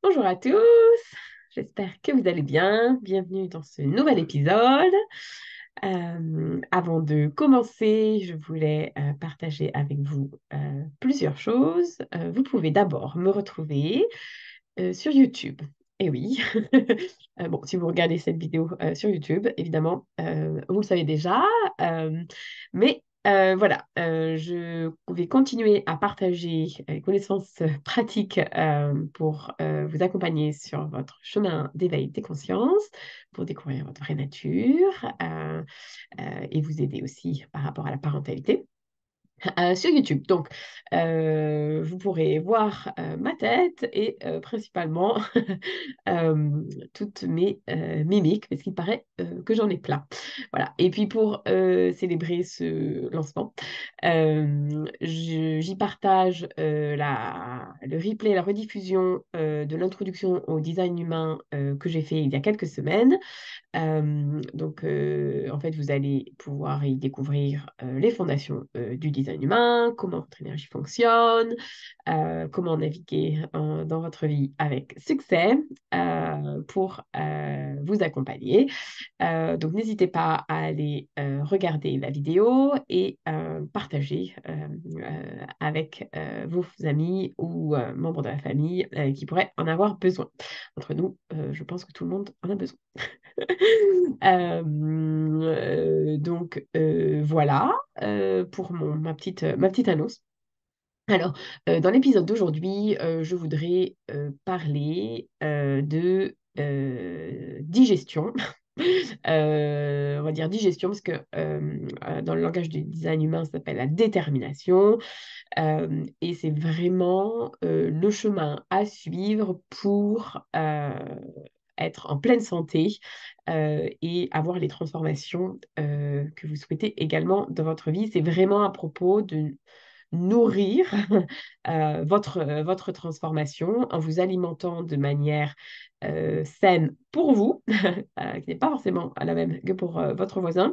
Bonjour à tous, j'espère que vous allez bien. Bienvenue dans ce nouvel épisode. Avant de commencer, je voulais partager avec vous plusieurs choses. Vous pouvez d'abord me retrouver sur YouTube. Et oui, bon, si vous regardez cette vidéo sur YouTube, évidemment, vous le savez déjà, mais voilà, je vais continuer à partager les connaissances pratiques pour vous accompagner sur votre chemin d'éveil des consciences, pour découvrir votre vraie nature et vous aider aussi par rapport à la parentalité sur YouTube. Donc, vous pourrez voir ma tête et principalement toutes mes mimiques, parce qu'il paraît que j'en ai plein. Voilà. Et puis pour célébrer ce lancement, j'y partage le replay, la rediffusion de l'introduction au design humain que j'ai fait il y a quelques semaines. En fait, vous allez pouvoir y découvrir les fondations du design humain, comment votre énergie fonctionne, comment naviguer dans votre vie avec succès pour vous accompagner. Donc, n'hésitez pas à aller regarder la vidéo et partager avec vos amis ou membres de la famille qui pourraient en avoir besoin. Entre nous, je pense que tout le monde en a besoin. Voilà pour ma petite annonce. Alors, dans l'épisode d'aujourd'hui, je voudrais parler de digestion. On va dire digestion parce que dans le langage du design humain, ça s'appelle la détermination. Et c'est vraiment le chemin à suivre pour être en pleine santé et avoir les transformations que vous souhaitez également dans votre vie. C'est vraiment à propos de nourrir votre transformation en vous alimentant de manière saine pour vous, qui n'est pas forcément la même que pour votre voisin,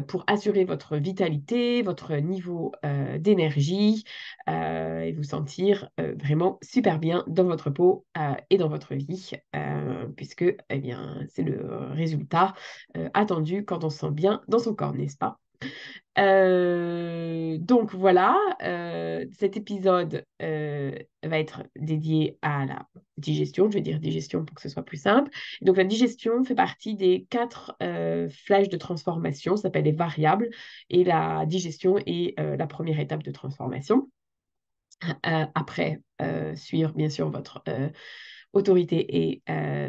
pour assurer votre vitalité, votre niveau d'énergie et vous sentir vraiment super bien dans votre peau et dans votre vie, puisque eh bien, c'est le résultat attendu quand on se sent bien dans son corps, n'est-ce pas? Donc voilà, cet épisode va être dédié à la digestion. Je vais dire digestion pour que ce soit plus simple. Donc la digestion fait partie des 4 flèches de transformation, ça s'appelle les variables, et la digestion est la première étape de transformation. Après, suivre bien sûr votre autorité et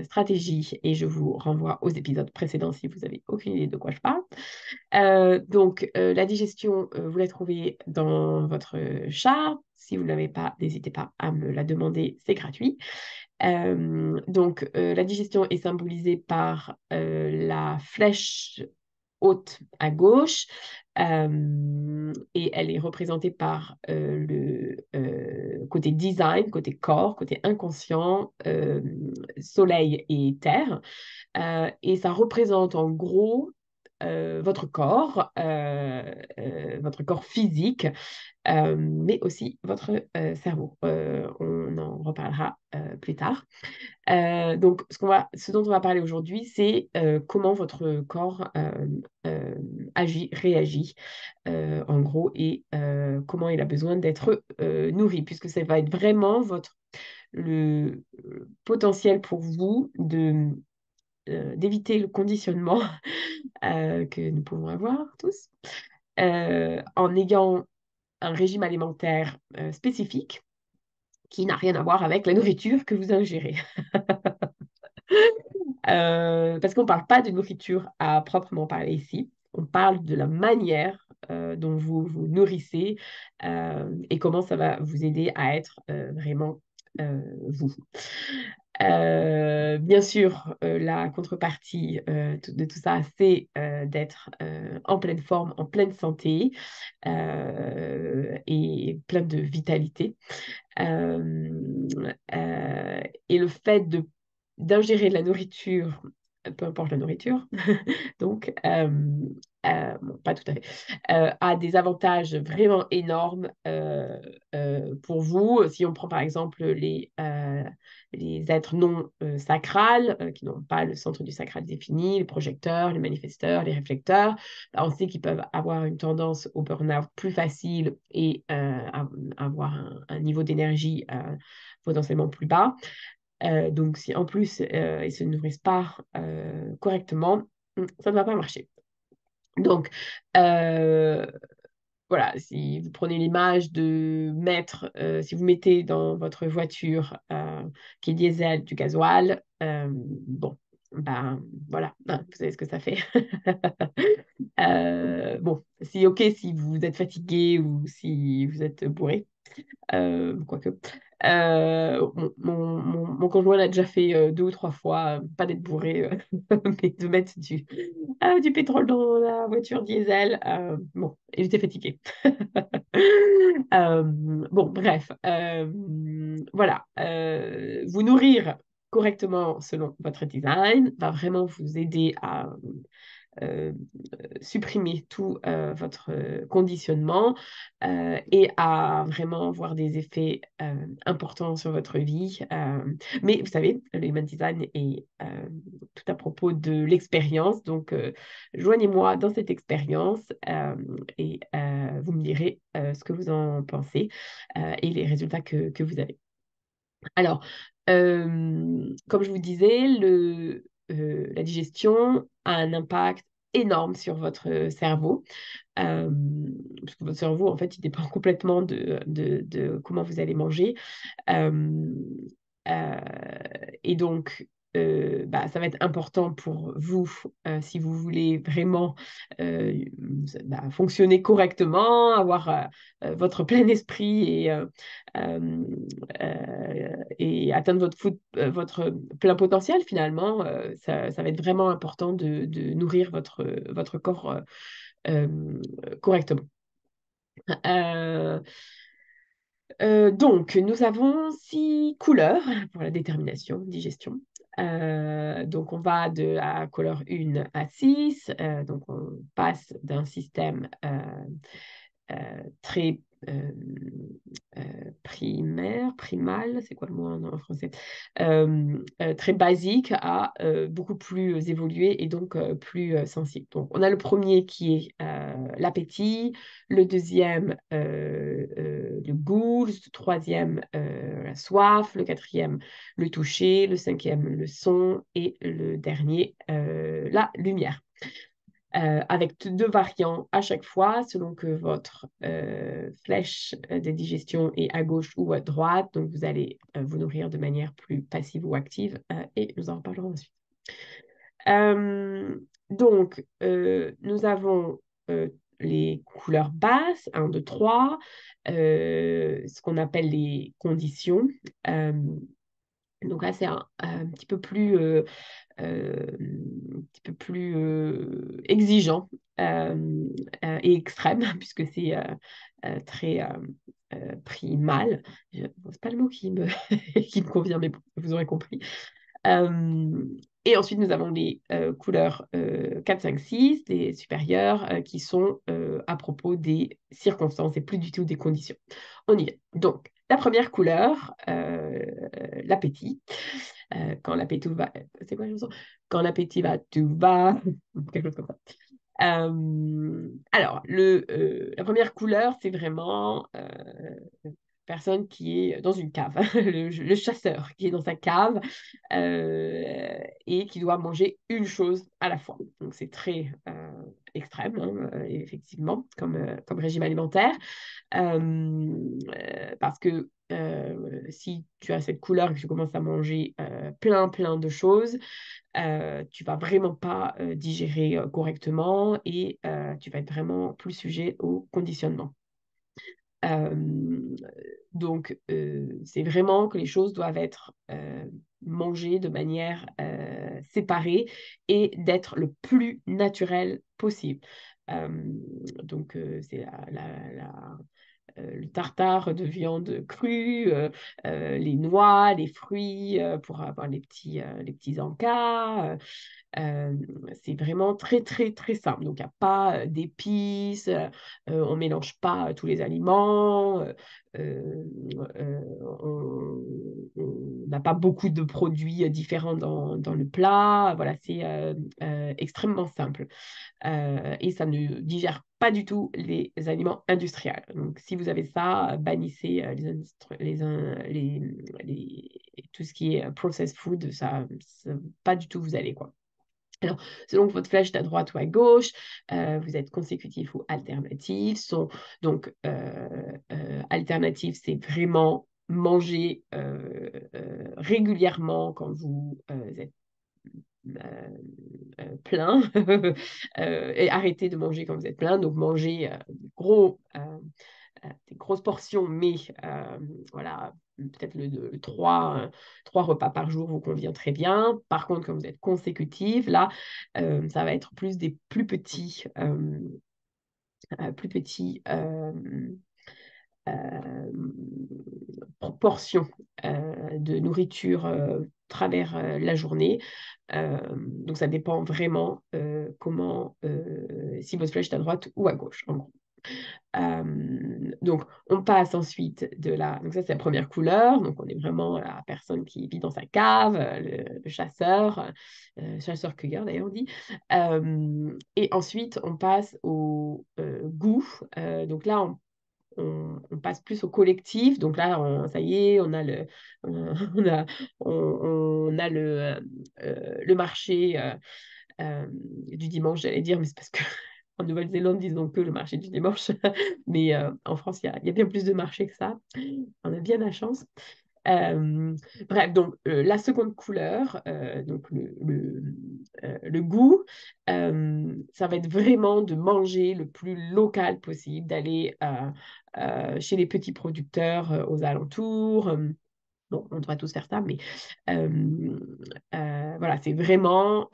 stratégie, et je vous renvoie aux épisodes précédents si vous avez aucune idée de quoi je parle. La digestion, vous la trouvez dans votre chart. Si vous ne l'avez pas, n'hésitez pas à me la demander, c'est gratuit. La digestion est symbolisée par la flèche haute à gauche et elle est représentée par le côté design, côté corps, côté inconscient, soleil et terre. Et ça représente en gros votre corps physique, mais aussi votre cerveau. On en reparlera plus tard. Ce dont on va parler aujourd'hui, c'est comment votre corps agit, réagit, en gros, et comment il a besoin d'être nourri, puisque ça va être vraiment le potentiel pour vous d'éviter le conditionnement que nous pouvons avoir tous, en ayant un régime alimentaire spécifique qui n'a rien à voir avec la nourriture que vous ingérez. Parce qu'on ne parle pas de nourriture à proprement parler ici, on parle de la manière dont vous vous nourrissez et comment ça va vous aider à être vraiment vous. Bien sûr, la contrepartie de tout ça, c'est d'être en pleine forme, en pleine santé et plein de vitalité. Euh, et le fait d'ingérer de la nourriture, peu importe la nourriture, donc bon, pas tout à fait, a des avantages vraiment énormes pour vous. Si on prend par exemple les êtres non sacrales, qui n'ont pas le centre du sacral défini, les projecteurs, les manifesteurs, les réflecteurs, on sait qu'ils peuvent avoir une tendance au burn-out plus facile et avoir un niveau d'énergie potentiellement plus bas. Donc, si en plus ils ne se nourrissent pas correctement, ça ne va pas marcher. Donc, euh, voilà, si vous prenez l'image de mettre, si vous mettez dans votre voiture qui est diesel du gasoil, bon, ben voilà, hein, vous savez ce que ça fait. Bon, si ok, si vous êtes fatigué ou si vous êtes bourré, quoique. Mon conjoint l'a déjà fait 2 ou 3 fois, pas d'être bourré, mais de mettre du pétrole dans la voiture diesel. Bon, il était fatigué. Bon, bref, voilà. Vous nourrir correctement selon votre design va vraiment vous aider à euh, supprimer tout votre conditionnement et à vraiment avoir des effets importants sur votre vie. Mais vous savez, le Human Design est tout à propos de l'expérience. Donc, joignez-moi dans cette expérience et vous me direz ce que vous en pensez et les résultats que vous avez. Alors, comme je vous disais, la digestion a un impact énorme sur votre cerveau, euh, parce que votre cerveau, en fait, il dépend complètement de comment vous allez manger. Euh, euh, et donc, bah, ça va être important pour vous si vous voulez vraiment bah, fonctionner correctement, avoir votre plein esprit euh, et atteindre votre plein potentiel finalement. Ça va être vraiment important de nourrir votre corps correctement. Euh, donc, nous avons 6 couleurs pour la détermination, digestion. Donc, on va de la couleur 1 à 6. Donc, on passe d'un système très euh, primaire, primal, c'est quoi le mot en français? Très basique à beaucoup plus évolué et donc plus sensible. Donc, on a le premier qui est l'appétit, le deuxième, le goût, le troisième, la soif, le quatrième, le toucher, le cinquième, le son et le dernier, la lumière. Avec 2 variants à chaque fois, selon que votre flèche de digestion est à gauche ou à droite. Donc, vous allez vous nourrir de manière plus passive ou active et nous en reparlerons ensuite. Nous avons les couleurs basses, 1, 2, 3, ce qu'on appelle les conditions. Euh, donc là, c'est un petit peu plus exigeant et extrême, puisque c'est très pris mal. Bon, c'est pas le mot qui me convient, mais bon, vous aurez compris. Euh, et ensuite, nous avons les couleurs 4, 5, 6, les supérieures, qui sont à propos des circonstances et plus du tout des conditions. On y est. Donc, la première couleur, l'appétit. Quand l'appétit va... C'est quoi la chanson? Quand l'appétit va, tout va. Quelque chose comme ça. Alors, la première couleur, c'est vraiment personne qui est dans une cave, le chasseur qui est dans sa cave et qui doit manger une chose à la fois. Donc c'est très extrême, hein, effectivement, comme régime alimentaire, parce que si tu as cette couleur et que tu commences à manger plein de choses, tu vas vraiment pas digérer correctement et tu vas être vraiment plus sujet au conditionnement. Euh, c'est vraiment que les choses doivent être mangées de manière séparée et d'être le plus naturel possible. C'est le tartare de viande crue, les noix, les fruits pour avoir les petits encas. Euh, c'est vraiment très, très, très simple. Donc, il n'y a pas d'épices, on ne mélange pas tous les aliments, euh, euh, on n'a pas beaucoup de produits différents dans le plat. Voilà, c'est extrêmement simple. Et ça ne digère pas du tout les aliments industriels. Donc, si vous avez ça, bannissez tout ce qui est processed food, ça pas du tout vous allez, quoi. Alors, selon que votre flèche est à droite ou à gauche, vous êtes consécutif ou alternatif. Donc, alternatif, c'est vraiment manger régulièrement quand vous êtes euh, plein et arrêter de manger quand vous êtes plein. Donc, manger des grosses portions, mais voilà, peut-être trois repas par jour vous convient très bien. Par contre, quand vous êtes consécutif, là, ça va être plus des plus petits euh, proportions de nourriture travers la journée. Donc, ça dépend vraiment si votre flèche est à droite ou à gauche, en gros. Donc, on passe ensuite de la. Donc, ça, c'est la première couleur. Donc, on est vraiment la personne qui vit dans sa cave, le chasseur, chasseur-cueilleur, d'ailleurs, on dit. Et ensuite, on passe au goût. Donc, là, on passe plus au collectif. Donc là, ça y est, on a, on a le marché du dimanche, j'allais dire, mais c'est parce que en Nouvelle-Zélande, disons que le marché du dimanche. Mais en France, il y a bien plus de marchés que ça. On a bien la chance. Euh, Bref, donc la seconde couleur, donc le goût, ça va être vraiment de manger le plus local possible, d'aller chez les petits producteurs aux alentours. Bon, on devrait tous faire ça, mais euh, voilà, c'est vraiment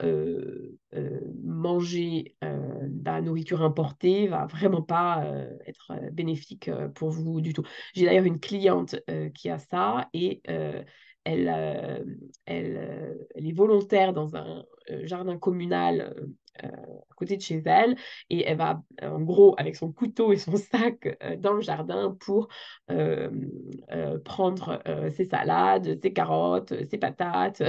manger de la nourriture importée va vraiment pas être bénéfique pour vous du tout. J'ai d'ailleurs une cliente qui a ça et elle, euh, elle est volontaire dans un jardin communal à côté de chez elle et elle va en gros avec son couteau et son sac dans le jardin pour euh, prendre ses salades, ses carottes, ses patates,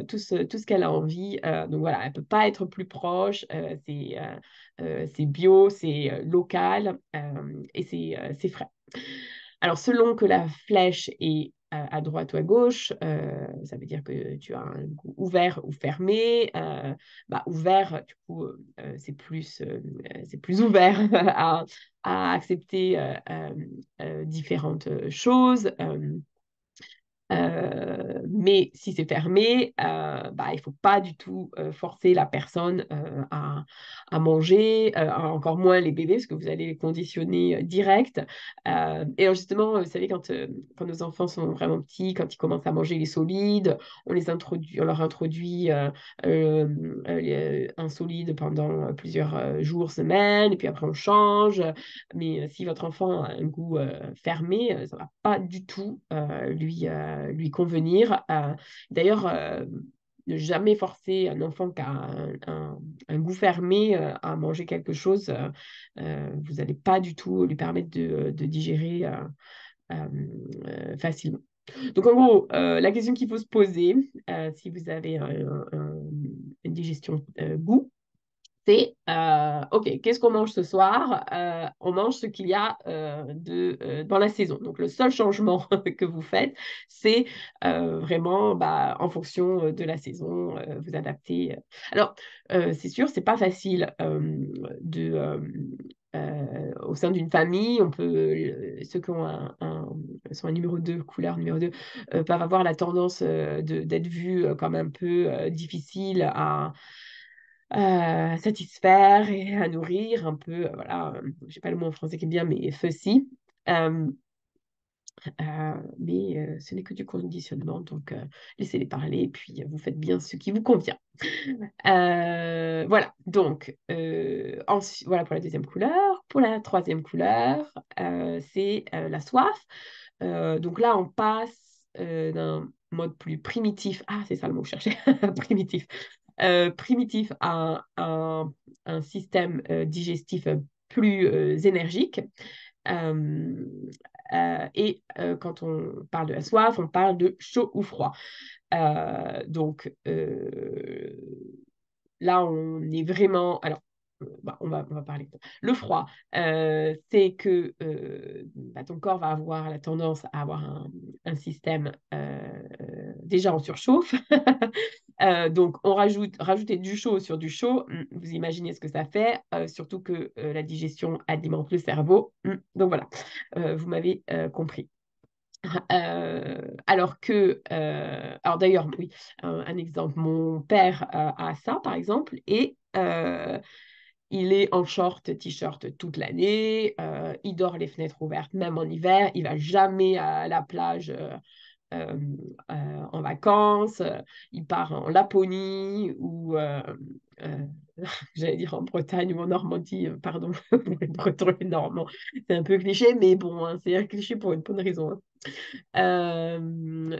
tout ce qu'elle a envie. Donc voilà, elle ne peut pas être plus proche. C'est bio, c'est local et c'est frais. Alors, selon que la flèche est à droite ou à gauche, ça veut dire que tu as un goût ouvert ou fermé. Ouvert, du coup, c'est plus ouvert à accepter différentes choses. Mais si c'est fermé, il ne faut pas du tout forcer la personne à manger, encore moins les bébés, parce que vous allez les conditionner direct. Et alors justement, vous savez, quand nos enfants sont vraiment petits, quand ils commencent à manger les solides, on leur introduit un solide pendant plusieurs jours, semaines, et puis après on change. Mais si votre enfant a un goût fermé, ça ne va pas du tout lui convenir. D'ailleurs, ne jamais forcer un enfant qui a un goût fermé à manger quelque chose, vous n'allez pas du tout lui permettre de digérer facilement. Donc en gros, la question qu'il faut se poser, si vous avez une digestion goût, c'est OK, qu'est-ce qu'on mange ce soir? On mange ce qu'il y a dans la saison. Donc, le seul changement que vous faites, c'est vraiment en fonction de la saison, vous adapter. Alors, c'est sûr, c'est pas facile au sein d'une famille. Ceux qui ont sont un numéro 2 couleur numéro 2 peuvent avoir la tendance d'être vus comme un peu difficile à satisfaire et à nourrir un peu, voilà, j'ai pas le mot en français qui est bien, mais fussy. Euh, mais ce n'est que du conditionnement, donc laissez-les parler, et puis vous faites bien ce qui vous convient. Voilà, donc voilà pour la deuxième couleur. Pour la troisième couleur, c'est la soif. Donc là, on passe d'un mode plus primitif, ah c'est ça le mot que je cherchais, primitif, primitif à un système digestif plus énergique. Euh, quand on parle de la soif, on parle de chaud ou froid. Donc là, on est vraiment. Alors, bah, on va parler. Le froid, c'est que bah, ton corps va avoir la tendance à avoir un système déjà en surchauffe. Donc, rajouter du chaud sur du chaud, vous imaginez ce que ça fait, surtout que la digestion alimente le cerveau. Donc voilà, vous m'avez compris. Alors d'ailleurs, oui, un exemple, mon père a ça par exemple, et il est en short, t-shirt toute l'année, il dort les fenêtres ouvertes même en hiver, il va jamais à la plage euh, en vacances, il part en Laponie ou euh, j'allais dire en Bretagne ou en Normandie, pardon, breton et normand, c'est un peu cliché, mais bon, hein, c'est un cliché pour une bonne raison. Hein.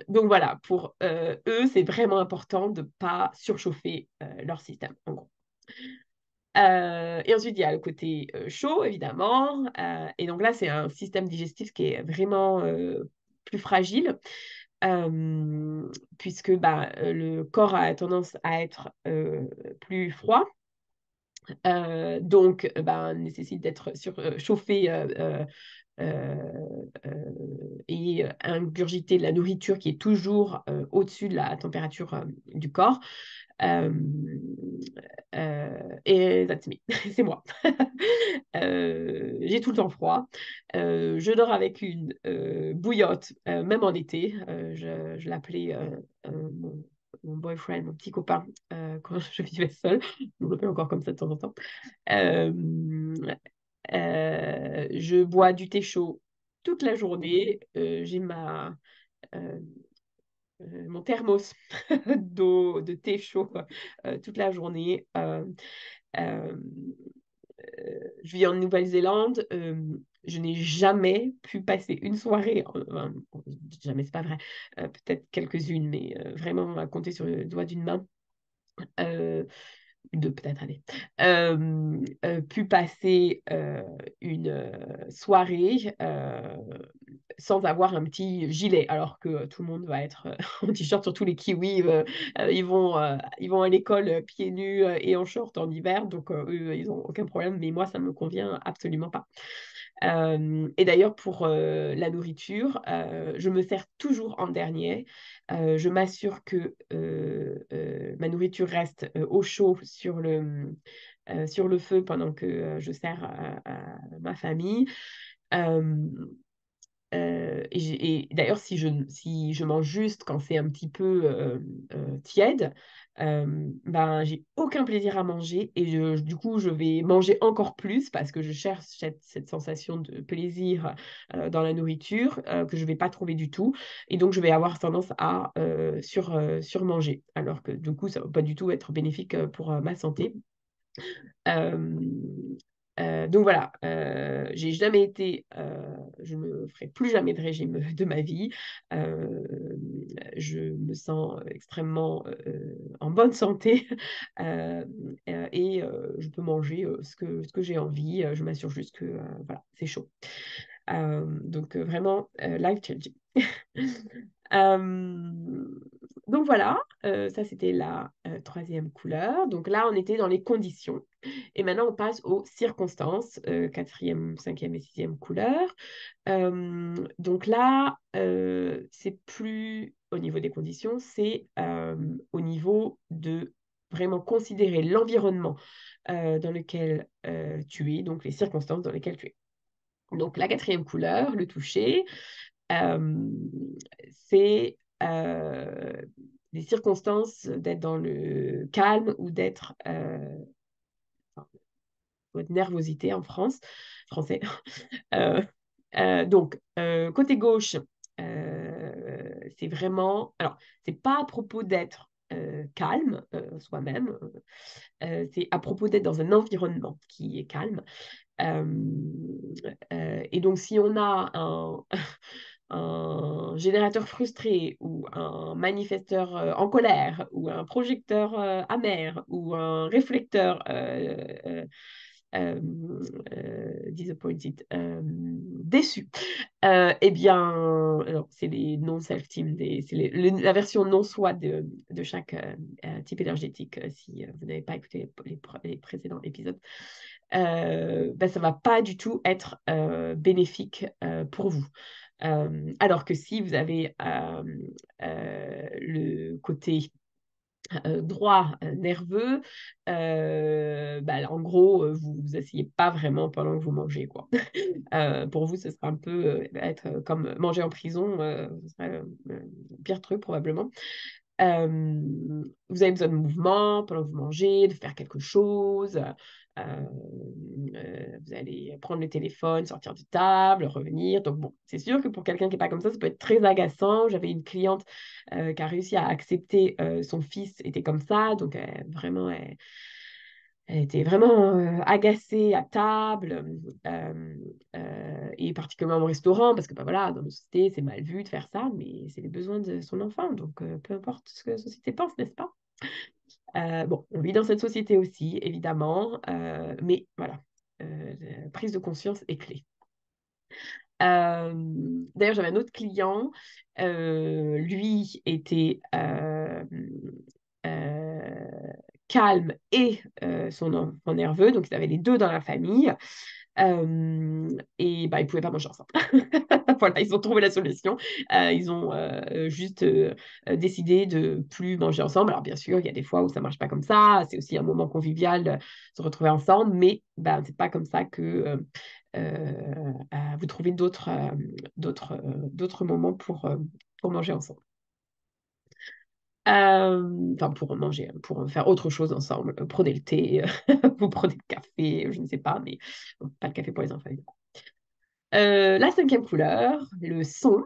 Donc voilà, pour eux, c'est vraiment important de ne pas surchauffer leur système, en gros. Et ensuite, il y a le côté chaud, évidemment. Et donc là, c'est un système digestif qui est vraiment plus fragile, euh, puisque bah, le corps a tendance à être plus froid. Donc, bah, nécessite d'être chauffé et ingurgiter de la nourriture qui est toujours au-dessus de la température du corps. Euh, et that's me, c'est moi. J'ai tout le temps froid. Je dors avec une bouillotte, même en été. Je l'appelais mon boyfriend, mon petit copain, quand je vivais seule. Je l'appelle encore comme ça de temps en temps. Euh, je bois du thé chaud toute la journée. J'ai euh, mon thermos d'eau, de thé chaud toute la journée. Euh, je vis en Nouvelle-Zélande. Je n'ai jamais pu passer une soirée, enfin, jamais, c'est pas vrai, peut-être quelques-unes, mais vraiment à compter sur le doigt d'une main. Euh, de peut-être aller, pu passer une soirée sans avoir un petit gilet, alors que tout le monde va être en t-shirt, surtout les kiwis, ils vont à l'école pieds nus et en short en hiver, donc eux, ils n'ont aucun problème, mais moi, ça ne me convient absolument pas. Et d'ailleurs, pour la nourriture, je me sers toujours en dernier. Je m'assure que ma nourriture reste au chaud sur le feu pendant que je sers à ma famille. Euh, et d'ailleurs, si je mange juste quand c'est un petit peu tiède, ben, j'ai aucun plaisir à manger et du coup, je vais manger encore plus parce que je cherche cette sensation de plaisir dans la nourriture que je ne vais pas trouver du tout. Et donc, je vais avoir tendance à surmanger, alors que du coup, ça ne va pas du tout être bénéfique pour ma santé. Euh, donc voilà, j'ai jamais été, je ne ferai plus jamais de régime de ma vie. Euh, je me sens extrêmement en bonne santé et je peux manger ce que j'ai envie. Je m'assure juste que voilà, c'est chaud. Donc vraiment life changing. Euh, donc voilà, ça c'était la troisième couleur. Donc là, on était dans les conditions. Et maintenant, on passe aux circonstances, quatrième, cinquième et sixième couleur. Donc là, c'est plus au niveau des conditions, c'est au niveau de vraiment considérer l'environnement dans lequel tu es, donc les circonstances dans lesquelles tu es. Donc la quatrième couleur, le toucher, euh, c'est des circonstances d'être dans le calme ou d'être enfin, votre nervosité en français. Euh, Donc, côté gauche, c'est vraiment... Alors, c'est pas à propos d'être calme soi-même, c'est à propos d'être dans un environnement qui est calme. Euh, et donc, si on a un générateur frustré ou un manifesteur en colère ou un projecteur amer ou un réflecteur disappointed, déçu, eh bien, c'est les non-self-team, c'est la version non-soi de chaque type énergétique, si vous n'avez pas écouté les précédents épisodes. Ben, ça ne va pas du tout être bénéfique pour vous. Alors que si vous avez le côté droit nerveux, bah, en gros, vous vous asseyez pas vraiment pendant que vous mangez, quoi. Pour vous, ce sera un peu être comme manger en prison, ce serait le pire truc probablement. Vous avez besoin de mouvement pendant que vous mangez, de faire quelque chose. Vous allez prendre le téléphone, sortir de table, revenir. Donc bon, c'est sûr que pour quelqu'un qui n'est pas comme ça peut être très agaçant. J'avais une cliente qui a réussi à accepter son fils était comme ça. Donc vraiment, elle était vraiment agacée à table et particulièrement au restaurant parce que bah, voilà, dans nos sociétés, c'est mal vu de faire ça, mais c'est les besoins de son enfant. Donc peu importe ce que la société pense, n'est-ce pas? Bon, on vit dans cette société aussi, évidemment, mais voilà, la prise de conscience est clé. D'ailleurs, j'avais un autre client, lui était euh, calme et son enfant nerveux, donc ils avaient les deux dans la famille. Et bah, ils ne pouvaient pas manger ensemble. Voilà, ils ont trouvé la solution. Ils ont juste décidé de plus manger ensemble. Alors bien sûr, il y a des fois où ça ne marche pas comme ça. C'est aussi un moment convivial de se retrouver ensemble, mais bah, ce n'est pas comme ça que vous trouvez d'autres moments pour manger ensemble. Enfin, pour manger, pour faire autre chose ensemble. Prenez le thé, vous prenez le café, je ne sais pas, mais bon, pas le café pour les enfants. La cinquième couleur, le son.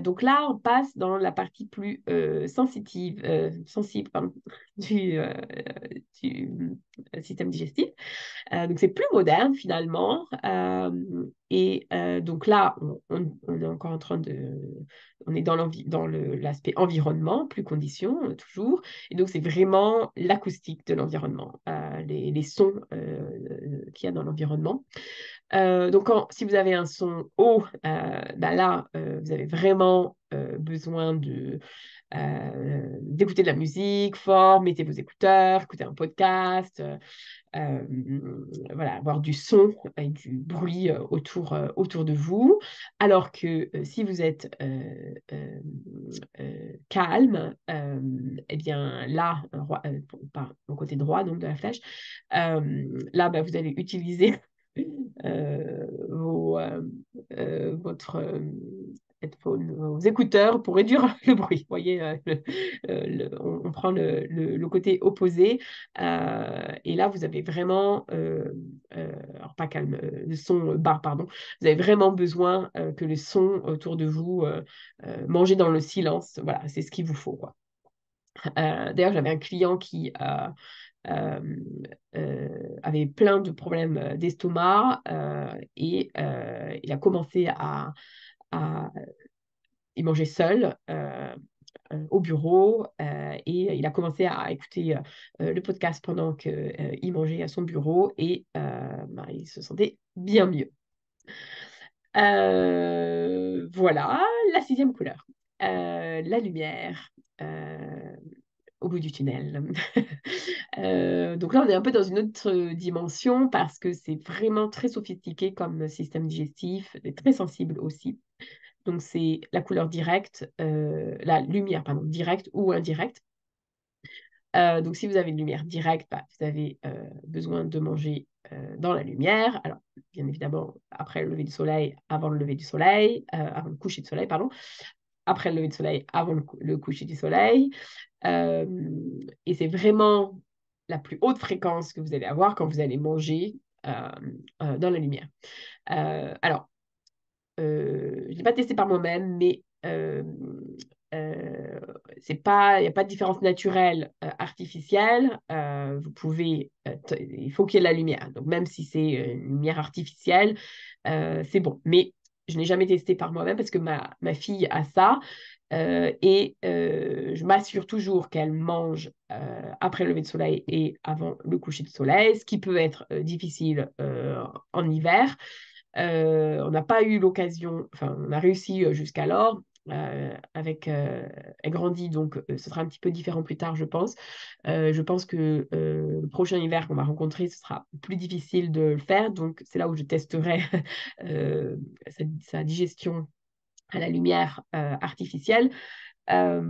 Donc là, on passe dans la partie plus sensible pardon, du système digestif. Donc c'est plus moderne finalement. Et donc là, on est encore en train de... On est dans l'aspect environnement, plus conditions, toujours. Et donc c'est vraiment l'acoustique de l'environnement, les sons qu'il y a dans l'environnement. Donc, si vous avez un son haut, bah là, vous avez vraiment besoin d'écouter de la musique fort, mettez vos écouteurs, écoutez un podcast, euh, voilà, avoir du son et du bruit autour de vous. Alors que si vous êtes calme, eh bien là, par mon côté droit donc de la flèche, là, bah, vous allez utiliser votre headphone, vos écouteurs pour réduire le bruit. Vous voyez, on prend le côté opposé. Et là, vous avez vraiment, alors pas calme, le son bas, pardon. Vous avez vraiment besoin que le son autour de vous mangez dans le silence. Voilà, c'est ce qu'il vous faut, quoi. D'ailleurs, j'avais un client qui euh, avait plein de problèmes d'estomac et il a commencé à il mangeait seul au bureau et il a commencé à écouter le podcast pendant qu'il mangeait à son bureau et bah, il se sentait bien mieux. Voilà, la sixième couleur, la lumière. Au bout du tunnel. Donc là, on est un peu dans une autre dimension parce que c'est vraiment très sophistiqué comme système digestif, et très sensible aussi. Donc c'est la couleur directe, la lumière, pardon, directe ou indirecte. Donc si vous avez une lumière directe, bah, vous avez besoin de manger dans la lumière. Alors, bien évidemment, après le lever du soleil, avant le lever du soleil, avant le coucher du soleil, pardon. Après le lever du soleil, avant le coucher du soleil. Euh, et c'est vraiment la plus haute fréquence que vous allez avoir quand vous allez manger dans la lumière. Alors, je ne l'ai pas testé par moi-même, mais c'est pas, il n'y a pas de différence naturelle artificielle. Vous pouvez, il faut qu'il y ait la lumière. Donc même si c'est une lumière artificielle, c'est bon. Mais je n'ai jamais testé par moi-même parce que ma fille a ça. Et je m'assure toujours qu'elle mange après le lever de soleil et avant le coucher de soleil, ce qui peut être difficile en hiver. On n'a pas eu l'occasion, enfin, on a réussi jusqu'alors. Elle grandit, donc ce sera un petit peu différent plus tard, je pense. Je pense que le prochain hiver qu'on va rencontrer, ce sera plus difficile de le faire. Donc, c'est là où je testerai euh, sa digestion à la lumière artificielle. Euh,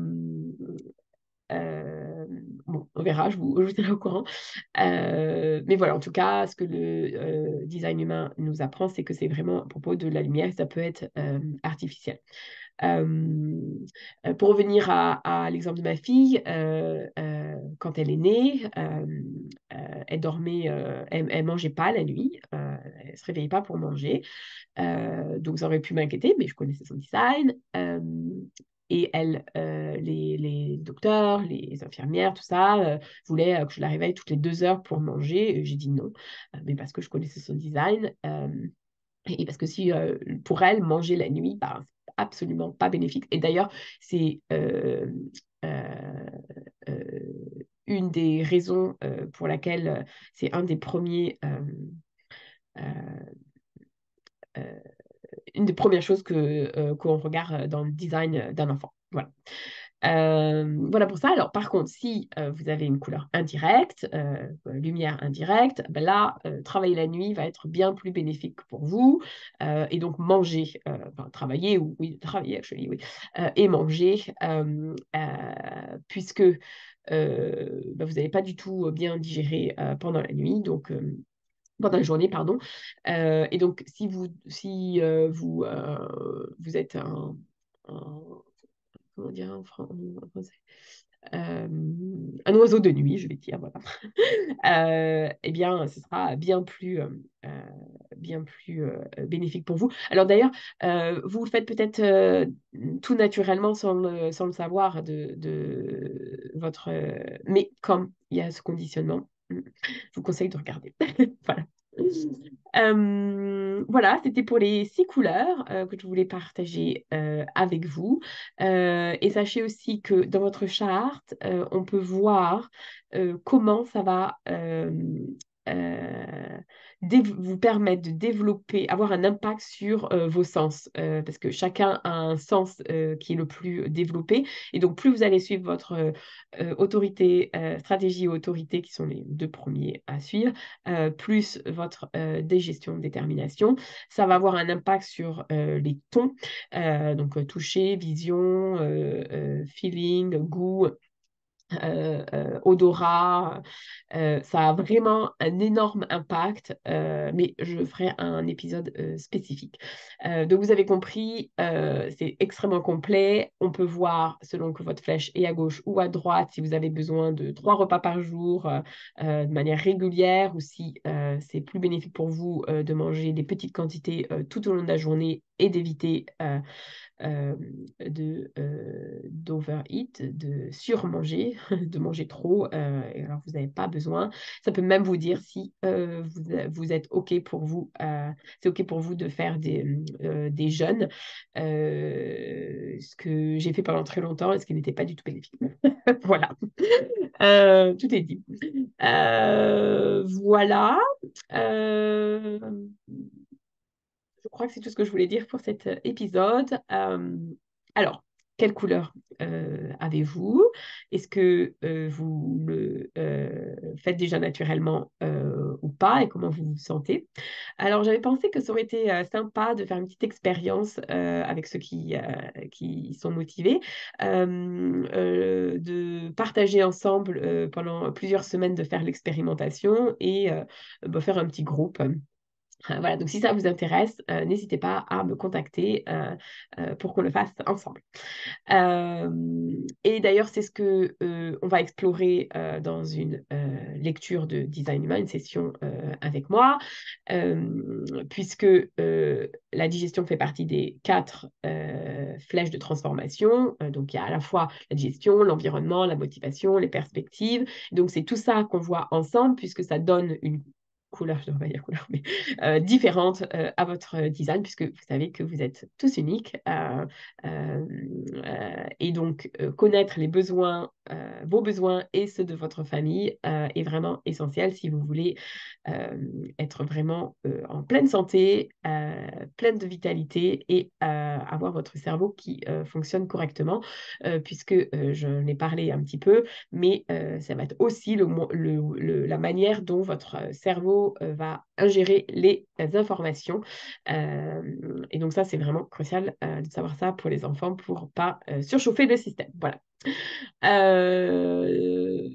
euh, bon, on verra, je vous tiendrai au courant. Mais voilà, en tout cas, ce que le design humain nous apprend, c'est que c'est vraiment à propos de la lumière, ça peut être artificiel. Euh, pour revenir à l'exemple de ma fille, quand elle est née, elle dormait, elle mangeait pas la nuit, elle se réveillait pas pour manger. Donc, ça aurait pu m'inquiéter, mais je connaissais son design. Et elle, les docteurs, les infirmières, tout ça, voulaient que je la réveille toutes les 2 heures pour manger. J'ai dit non, mais parce que je connaissais son design. Et parce que si pour elle, manger la nuit, bah, c'est absolument pas bénéfique. Et d'ailleurs, c'est euh, euh, une des raisons pour laquelle c'est un des premiers euh, euh, une des premières choses qu'on regarde dans le design d'un enfant. Voilà. Voilà pour ça. Alors, par contre, si vous avez une couleur indirecte, lumière indirecte, ben là, travailler la nuit va être bien plus bénéfique pour vous. Et donc, manger, enfin, travailler, ou oui, travailler, actually, oui, et manger, puisque ben, vous n'avez pas du tout bien digéré pendant la nuit. Donc, pendant la journée, pardon. Et donc, si vous êtes un- comment dire en français? Euh, un oiseau de nuit, je vais dire, voilà. Eh bien, ce sera euh, bien plus bénéfique pour vous. Alors d'ailleurs, vous le faites peut-être tout naturellement sans le savoir de votre... mais comme il y a ce conditionnement, je vous conseille de regarder. Voilà. Voilà, c'était pour les 6 couleurs que je voulais partager avec vous. Et sachez aussi que dans votre charte, on peut voir comment ça va euh, vous permettre de développer, avoir un impact sur vos sens, parce que chacun a un sens qui est le plus développé. Et donc, plus vous allez suivre votre autorité, stratégie et autorité, qui sont les 2 premiers à suivre, plus votre digestion, détermination, ça va avoir un impact sur les tons, donc toucher, vision, feeling, goût, odorat. Ça a vraiment un énorme impact, mais je ferai un épisode spécifique. Donc vous avez compris, c'est extrêmement complet. On peut voir selon que votre flèche est à gauche ou à droite si vous avez besoin de 3 repas par jour de manière régulière ou si c'est plus bénéfique pour vous de manger des petites quantités tout au long de la journée et d'éviter euh, d'overeat, de surmanger, de manger trop, et alors vous n'avez pas besoin. Ça peut même vous dire si vous êtes OK pour vous, c'est OK pour vous de faire des jeûnes, ce que j'ai fait pendant très longtemps et ce qui n'était pas du tout bénéfique. Voilà. Tout est dit. Voilà. Euh, je crois que c'est tout ce que je voulais dire pour cet épisode. Alors, quelle couleur avez-vous? Est-ce que vous le faites déjà naturellement ou pas? Et comment vous vous sentez? Alors, j'avais pensé que ça aurait été sympa de faire une petite expérience avec ceux qui sont motivés, de partager ensemble pendant plusieurs semaines, de faire l'expérimentation et faire un petit groupe. Voilà, donc si ça vous intéresse, n'hésitez pas à me contacter pour qu'on le fasse ensemble. Euh, et d'ailleurs, c'est ce que on va explorer dans une lecture de design humain, une session avec moi, puisque la digestion fait partie des 4 flèches de transformation. Donc, il y a à la fois la digestion, l'environnement, la motivation, les perspectives. Donc, c'est tout ça qu'on voit ensemble, puisque ça donne une couleur, je ne devrais pas dire couleur, mais différente à votre design, puisque vous savez que vous êtes tous uniques. Euh, et donc, connaître les besoins, vos besoins et ceux de votre famille est vraiment essentiel si vous voulez euh, être vraiment en pleine santé, pleine de vitalité et avoir votre cerveau qui fonctionne correctement, puisque je l'ai parlé un petit peu, mais ça va être aussi la manière dont votre cerveau va ingérer les informations. Et donc ça, c'est vraiment crucial de savoir ça pour les enfants pour pas surchauffer le système. Voilà. Euh,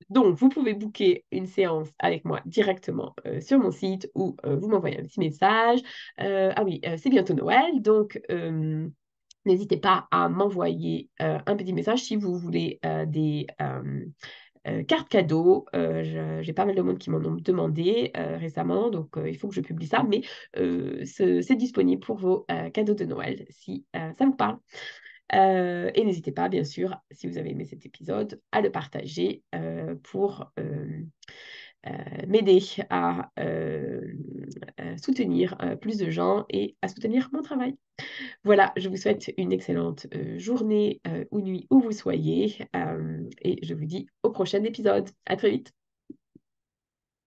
donc, vous pouvez booker une séance avec moi directement sur mon site ou vous m'envoyez un petit message. Ah oui, c'est bientôt Noël, donc n'hésitez pas à m'envoyer un petit message si vous voulez des cartes cadeaux. J'ai pas mal de monde qui m'en ont demandé récemment, donc il faut que je publie ça, mais c'est disponible pour vos cadeaux de Noël si ça vous parle. Et n'hésitez pas, bien sûr, si vous avez aimé cet épisode, à le partager pour euh, m'aider à soutenir plus de gens et à soutenir mon travail. Voilà, je vous souhaite une excellente journée ou nuit où vous soyez et je vous dis au prochain épisode. À très vite.